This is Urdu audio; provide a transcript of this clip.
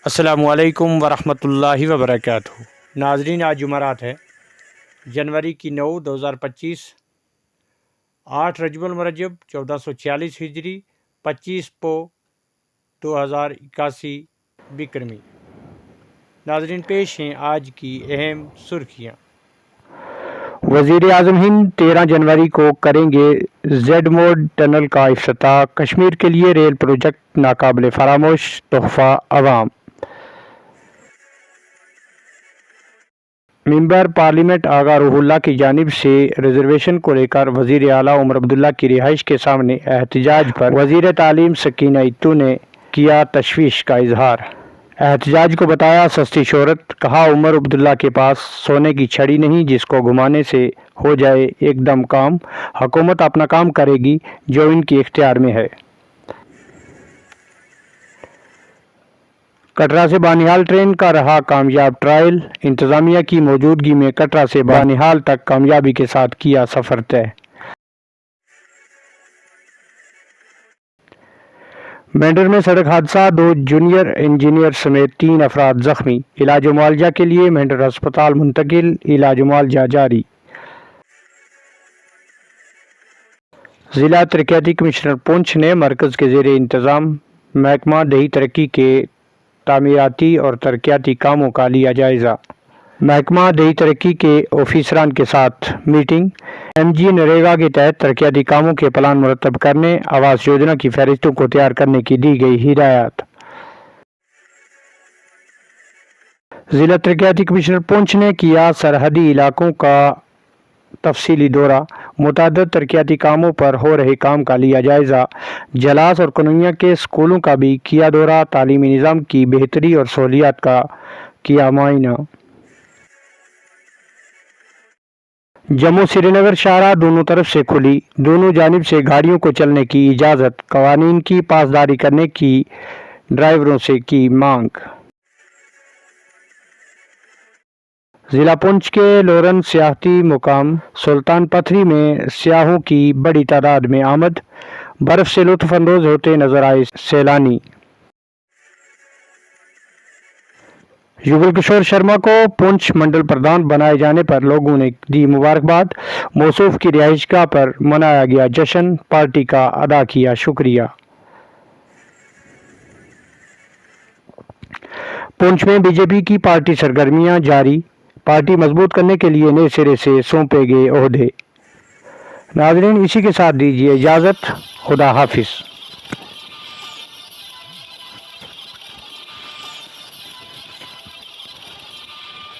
السلام علیکم ورحمۃ اللہ وبرکاتہ۔ ناظرین، آج جمعرات ہے، جنوری کی 9، 2025، 8 رجب المرجب 1446 ہجری، 25 پو 2081 بکرمی۔ ناظرین، پیش ہیں آج کی اہم سرخیاں۔ وزیر اعظم ہند 13 جنوری کو کریں گے زیڈ موڈ ٹنل کا افتتاح۔ کشمیر کے لیے ریل پروجیکٹ ناقابل فراموش تحفہ عوام۔ ممبر پارلیمنٹ آغا روح اللہ کی جانب سے ریزرویشن کو لے کر وزیر اعلیٰ عمر عبداللہ کی رہائش کے سامنے احتجاج پر وزیر تعلیم سکینہ اتو نے کیا تشویش کا اظہار۔ احتجاج کو بتایا سستی شہرت، کہا عمر عبداللہ کے پاس سونے کی چھڑی نہیں جس کو گھمانے سے ہو جائے ایک دم کام۔ حکومت اپنا کام کرے گی جو ان کے اختیار میں ہے۔ کٹرا سے بانہال ٹرین کا رہا کامیاب ٹرائل، انتظامیہ کی موجودگی میں کٹرا سے بانہال تک کامیابی کے ساتھ کیا سفر طے۔ مینڈر میں سڑک حادثہ، 2 جونیئر انجینئر سمیت 3 افراد زخمی، علاج و معالجہ کے لیے مینڈر ہسپتال منتقل، علاج و معالجہ جاری۔ ضلع ترقیاتی کمشنر پونچھ نے مرکز کے زیر انتظام محکمہ دیہی ترقی کے تعمیراتی اور ترقیاتی کاموں کا لیا جائزہ۔ محکمہ دیہی ترقی کے آفیسران کے ساتھ میٹنگ۔ ایم جی نریگا کے تحت ترقیاتی کاموں کے پلان مرتب کرنے، آواس یوجنا کی فہرستوں کو تیار کرنے کی دی گئی ہدایات۔ ضلع ترقیاتی کمشنر پونچھ نے کیا سرحدی علاقوں کا تفصیلی دورہ، متعدد ترقیاتی کاموں پر ہو رہے کام کا لیا جائزہ۔ جلاس اور کنوئیاں کے اسکولوں کا بھی کیا دورہ، تعلیمی نظام کی بہتری اور سہولیات کا کیا معائنہ۔ جموں سری نگر شاہراہ دونوں طرف سے کھلی، دونوں جانب سے گاڑیوں کو چلنے کی اجازت، قوانین کی پاسداری کرنے کی ڈرائیوروں سے کی مانگ۔ ضلع پونچھ کے لورن سیاحتی مقام سلطان پتھری میں سیاحوں کی بڑی تعداد میں آمد، برف سے لطف اندوز ہوتے نظر آئے سیلانی۔ یوگل کشور شرما کو پونچھ منڈل پردھان بنائے جانے پر لوگوں نے دی مبارکباد، موصوف کی رہائش گاہ پر منایا گیا جشن، پارٹی کا ادا کیا شکریہ۔ پونچھ میں بی جے پی کی پارٹی سرگرمیاں جاری، پارٹی مضبوط کرنے کے لیے نئے سرے سے سونپے گئے عہدے۔ ناظرین، اسی کے ساتھ دیجیے اجازت، خدا حافظ۔